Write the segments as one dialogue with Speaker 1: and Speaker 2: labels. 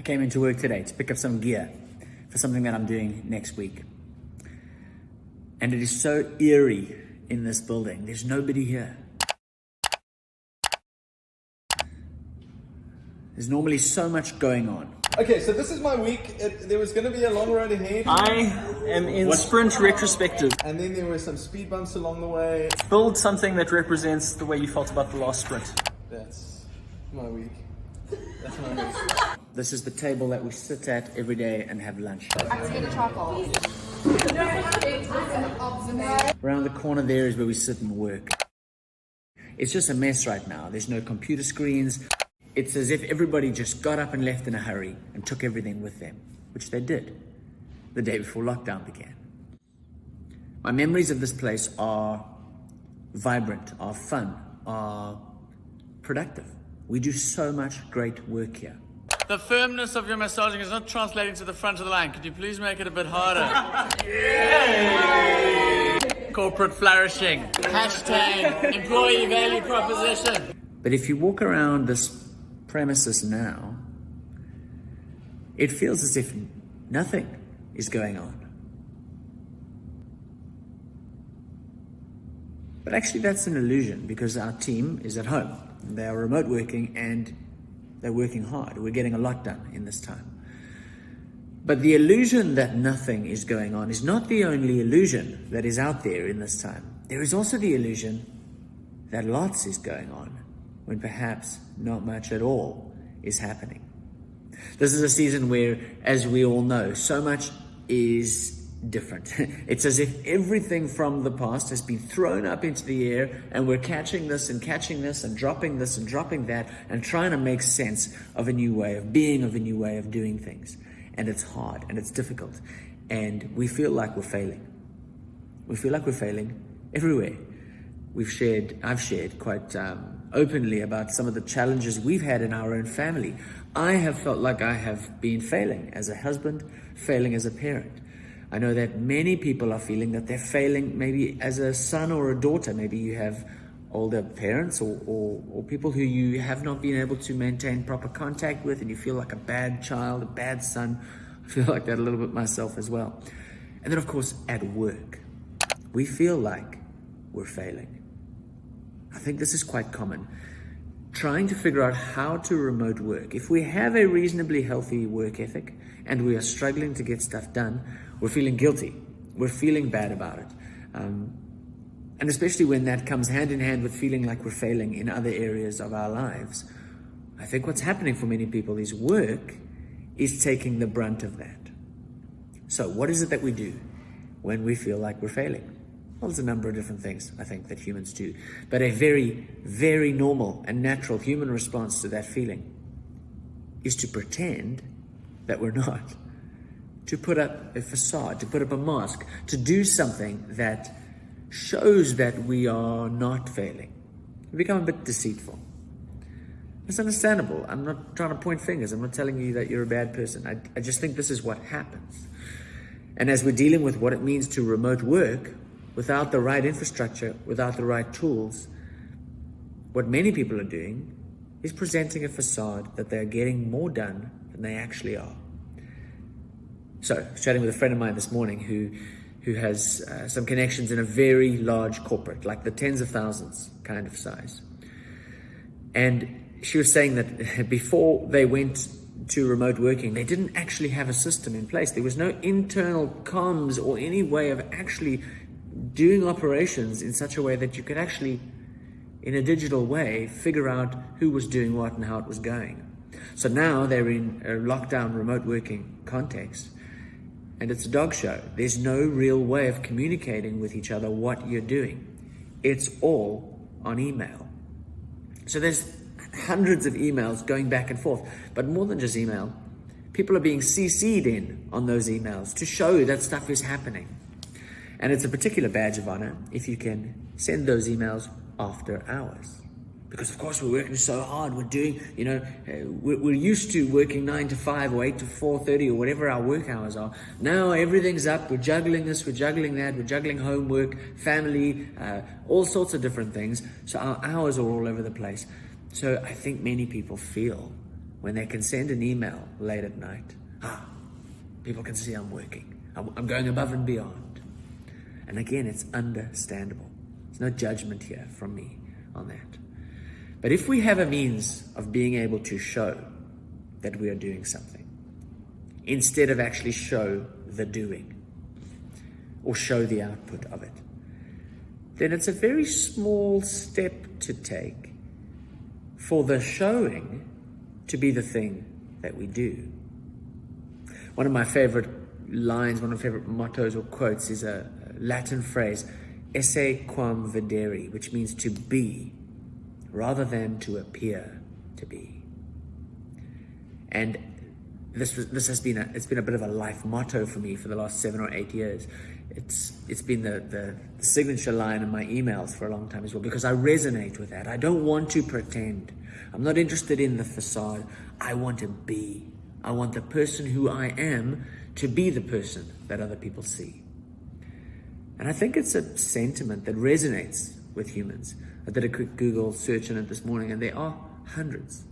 Speaker 1: came into work today to pick up some gear for something that I'm doing next week. And it is so eerie in this building. There's nobody here. There's normally so much going on.
Speaker 2: Okay, so this is my week. There was going to be a long road ahead.
Speaker 1: I am in sprint retrospective.
Speaker 2: And then there were some speed bumps along the way.
Speaker 1: Build something that represents the way you felt about the last sprint.
Speaker 2: That's my week. That's my week.
Speaker 1: This is the table that we sit at every day and have lunch.
Speaker 3: Activate charcoal.
Speaker 1: Around the corner there is where we sit and work. It's just a mess right now. There's no computer screens. It's as if everybody just got up and left in a hurry and took everything with them, which they did the day before lockdown began. My memories of this place are vibrant, are fun, are productive. We do so much great work here.
Speaker 4: The firmness of your massaging is not translating to the front of the line. Could you please make it a bit harder? Corporate flourishing. Hashtag employee value proposition.
Speaker 1: But if you walk around this premises now, it feels as if nothing is going on. But actually that's an illusion, because our team is at home. They are remote working and they're working hard. We're getting a lot done in this time. But the illusion that nothing is going on is not the only illusion that is out there in this time. There is also the illusion that lots is going on, when perhaps not much at all is happening. This is a season where, as we all know, so much is different. It's as if everything from the past has been thrown up into the air, and we're catching this and dropping this and dropping that, and trying to make sense of a new way of being, of a new way of doing things. And it's hard and it's difficult, and we feel like we're failing. We feel like we're failing everywhere. I've shared quite openly about some of the challenges we've had in our own family. I have felt like I have been failing as a husband, failing as a parent. I know that many people are feeling that they're failing maybe as a son or a daughter. Maybe you have older parents or people who you have not been able to maintain proper contact with, and you feel like a bad child, a bad son. I feel like that a little bit myself as well. And then of course at work, we feel like we're failing. I think this is quite common. Trying to figure out how to remote work. If we have a reasonably healthy work ethic and we are struggling to get stuff done, we're feeling guilty. We're feeling bad about it. And especially when that comes hand in hand with feeling like we're failing in other areas of our lives. I think what's happening for many people is work is taking the brunt of that. So what is it that we do when we feel like we're failing? Well, there's a number of different things I think that humans do. But a very, very normal and natural human response to that feeling is to pretend that we're not. To put up a facade, to put up a mask, to do something that shows that we are not failing. We become a bit deceitful. It's understandable. I'm not trying to point fingers. I'm not telling you that you're a bad person. I just think this is what happens. And as we're dealing with what it means to remote work, without the right infrastructure, without the right tools, what many people are doing is presenting a facade that they're getting more done than they actually are. So, I was chatting with a friend of mine this morning who has some connections in a very large corporate, like the tens of thousands kind of size. And she was saying that before they went to remote working, they didn't actually have a system in place. There was no internal comms or any way of actually doing operations in such a way that you could actually, in a digital way, figure out who was doing what and how it was going. So now they're in a lockdown remote working context, and it's a dog show. There's no real way of communicating with each other what you're doing. It's all on email. So there's hundreds of emails going back and forth, but more than just email, people are being CC'd in on those emails to show that stuff is happening. And it's a particular badge of honor if you can send those emails after hours. Because of course we're working so hard, we're doing, we're used to working 9 to 5 or 8 to 4:30 or whatever our work hours are. Now everything's up, we're juggling this, we're juggling that, we're juggling homework, family, all sorts of different things. So our hours are all over the place. So I think many people feel, when they can send an email late at night. People can see I'm working. I'm going above and beyond. And again, it's understandable. There's no judgment here from me on that. But if we have a means of being able to show that we are doing something, instead of actually show the doing, or show the output of it, then it's a very small step to take for the showing to be the thing that we do. One of my favorite lines, one of my favorite mottos or quotes is a Latin phrase, esse quam videri, which means to be rather than to appear to be. And this has been it's been a bit of a life motto for me for the last 7 or 8 years. It's been the signature line in my emails for a long time as well, because I resonate with that. I don't want to pretend. I'm not interested in the facade. I want to be. I want the person who I am to be the person that other people see. And I think it's a sentiment that resonates with humans. I did a quick Google search on it this morning, and there are hundreds,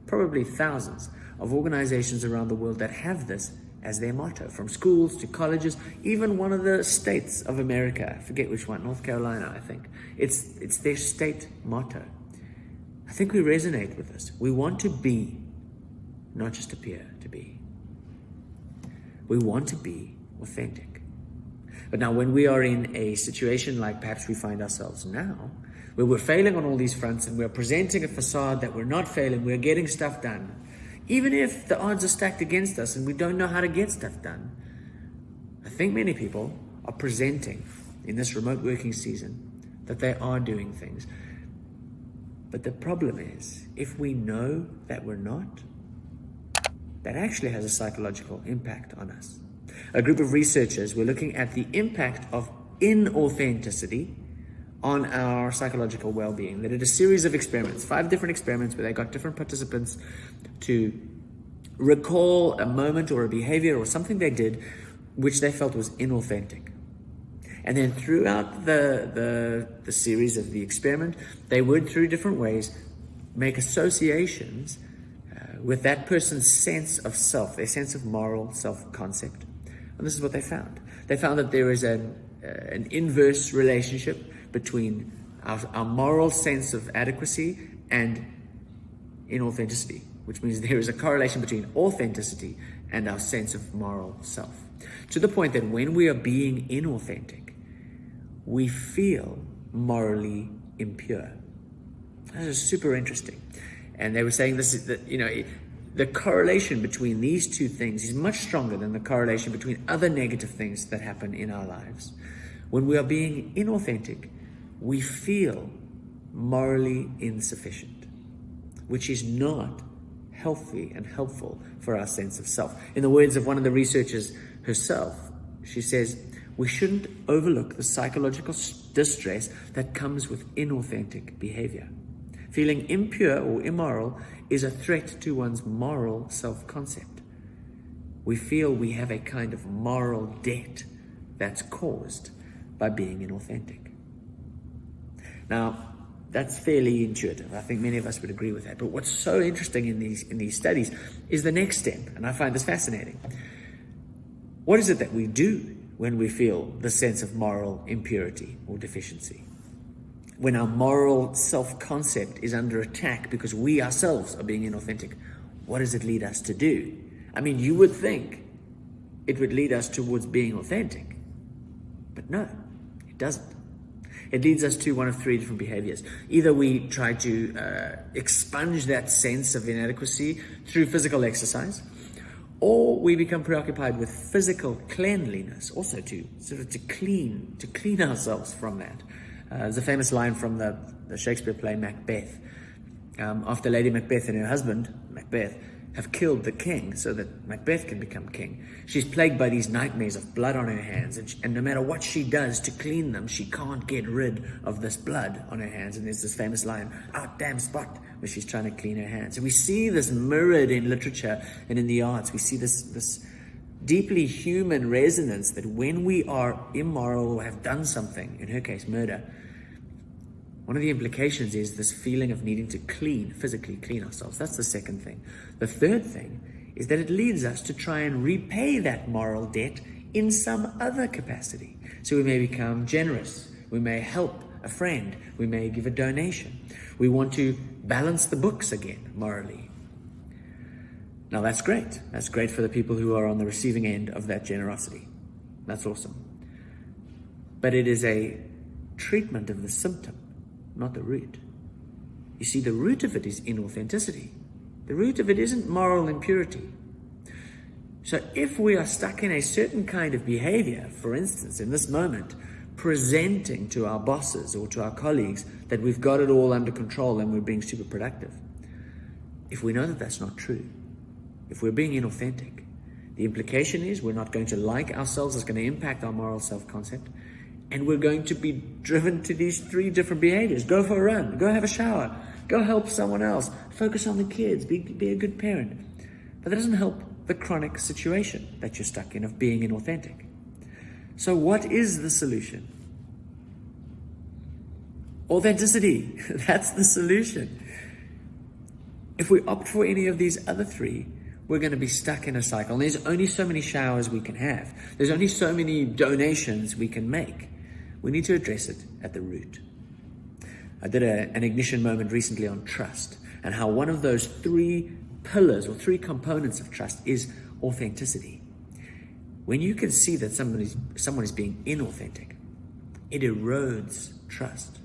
Speaker 1: probably thousands of organizations around the world that have this as their motto, from schools to colleges, even one of the states of America, I forget which one, North Carolina, I think. It's their state motto. I think we resonate with this. We want to be, not just appear to be. We want to be authentic. But now when we are in a situation like perhaps we find ourselves now, where we're failing on all these fronts and we're presenting a facade that we're not failing, we're getting stuff done, even if the odds are stacked against us and we don't know how to get stuff done, I think many people are presenting in this remote working season that they are doing things. But the problem is, if we know that we're not, that actually has a psychological impact on us. A group of researchers were looking at the impact of inauthenticity on our psychological well-being. They did a series of experiments, 5 different experiments, where they got different participants to recall a moment or a behavior or something they did which they felt was inauthentic. And then throughout the series of the experiment, they would, through different ways, make associations with that person's sense of self, their sense of moral self-concept. And this is what they found. They found that there is an inverse relationship between our moral sense of adequacy and inauthenticity, which means there is a correlation between authenticity and our sense of moral self. To the point that when we are being inauthentic, we feel morally impure. That is super interesting. And they were saying this is that, the correlation between these two things is much stronger than the correlation between other negative things that happen in our lives. When we are being inauthentic, we feel morally insufficient, which is not healthy and helpful for our sense of self. In the words of one of the researchers herself, she says, we shouldn't overlook the psychological distress that comes with inauthentic behavior. Feeling impure or immoral is a threat to one's moral self-concept. We feel we have a kind of moral debt that's caused by being inauthentic. Now, that's fairly intuitive. I think many of us would agree with that. But what's so interesting in these studies is the next step, and I find this fascinating. What is it that we do when we feel the sense of moral impurity or deficiency? When our moral self-concept is under attack because we ourselves are being inauthentic, what does it lead us to do? I mean, you would think it would lead us towards being authentic, but no, it doesn't. It leads us to one of 3 different behaviors. Either we try to expunge that sense of inadequacy through physical exercise, or we become preoccupied with physical cleanliness, also to clean ourselves from that. There's a famous line from the Shakespeare play Macbeth. After Lady Macbeth and her husband, Macbeth, have killed the king so that Macbeth can become king, she's plagued by these nightmares of blood on her hands, and no matter what she does to clean them, she can't get rid of this blood on her hands. And there's this famous line, damn spot, where she's trying to clean her hands. And we see this mirrored in literature and in the arts. We see this deeply human resonance that when we are immoral or have done something, in her case murder, One of the implications is this feeling of needing to physically clean ourselves. That's the second thing. The third thing is that it leads us to try and repay that moral debt in some other capacity. So we may become generous. We may help a friend. We may give a donation. We want to balance the books again morally. Now that's great. That's great for the people who are on the receiving end of that generosity. That's awesome. But it is a treatment of the symptom, not the root. You see, the root of it is inauthenticity. The root of it isn't moral impurity. So if we are stuck in a certain kind of behavior, for instance, in this moment, presenting to our bosses or to our colleagues that we've got it all under control and we're being super productive, if we know that that's not true, if we're being inauthentic, the implication is we're not going to like ourselves. It's going to impact our moral self-concept. And we're going to be driven to these 3 different behaviors. Go for a run. Go have a shower. Go help someone else. Focus on the kids. Be a good parent. But that doesn't help the chronic situation that you're stuck in of being inauthentic. So what is the solution? Authenticity. That's the solution. If we opt for any of these other 3, we're going to be stuck in a cycle. And there's only so many showers we can have. There's only so many donations we can make. We need to address it at the root. I did an ignition moment recently on trust and how one of those 3 pillars or 3 components of trust is authenticity. When you can see that someone is being inauthentic, it erodes trust.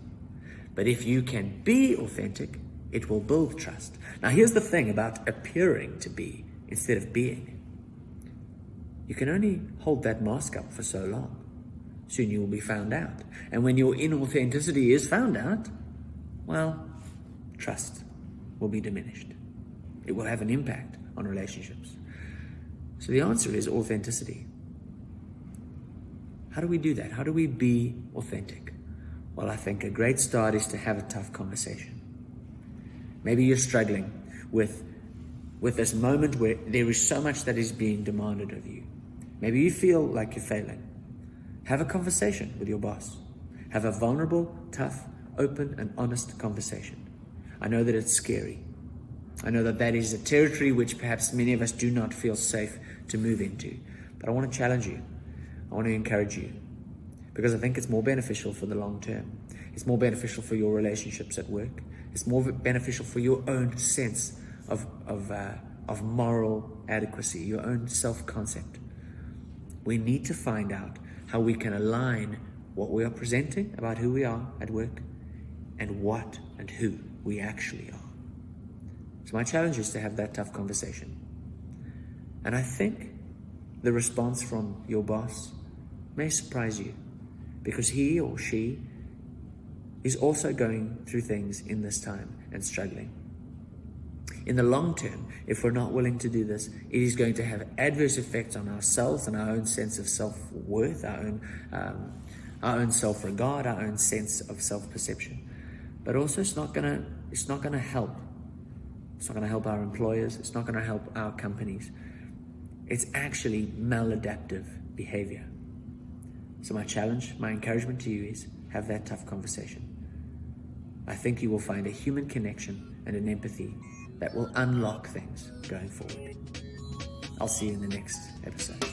Speaker 1: But if you can be authentic, it will build trust. Now here's the thing about appearing to be instead of being. You can only hold that mask up for so long. Soon you will be found out. And when your inauthenticity is found out, well, trust will be diminished. It will have an impact on relationships. So the answer is authenticity. How do we do that? How do we be authentic? Well, I think a great start is to have a tough conversation. Maybe you're struggling with this moment where there is so much that is being demanded of you. Maybe you feel like you're failing. Have a conversation with your boss. Have a vulnerable, tough, open, and honest conversation. I know that it's scary. I know that that is a territory which perhaps many of us do not feel safe to move into. But I want to challenge you. I want to encourage you. Because I think it's more beneficial for the long term. It's more beneficial for your relationships at work. It's more beneficial for your own sense of moral adequacy, your own self-concept. We need to find out how we can align what we are presenting about who we are at work and what and who we actually are. So my challenge is to have that tough conversation. And I think the response from your boss may surprise you because he or she is also going through things in this time and struggling. In the long term, if we're not willing to do this, it is going to have adverse effects on ourselves and our own sense of self-worth, our own self-regard, our own sense of self-perception. But also it's not gonna help. It's not gonna help our employers. It's not gonna help our companies. It's actually maladaptive behavior. So my challenge, my encouragement to you is have that tough conversation. I think you will find a human connection and an empathy that will unlock things going forward. I'll see you in the next episode.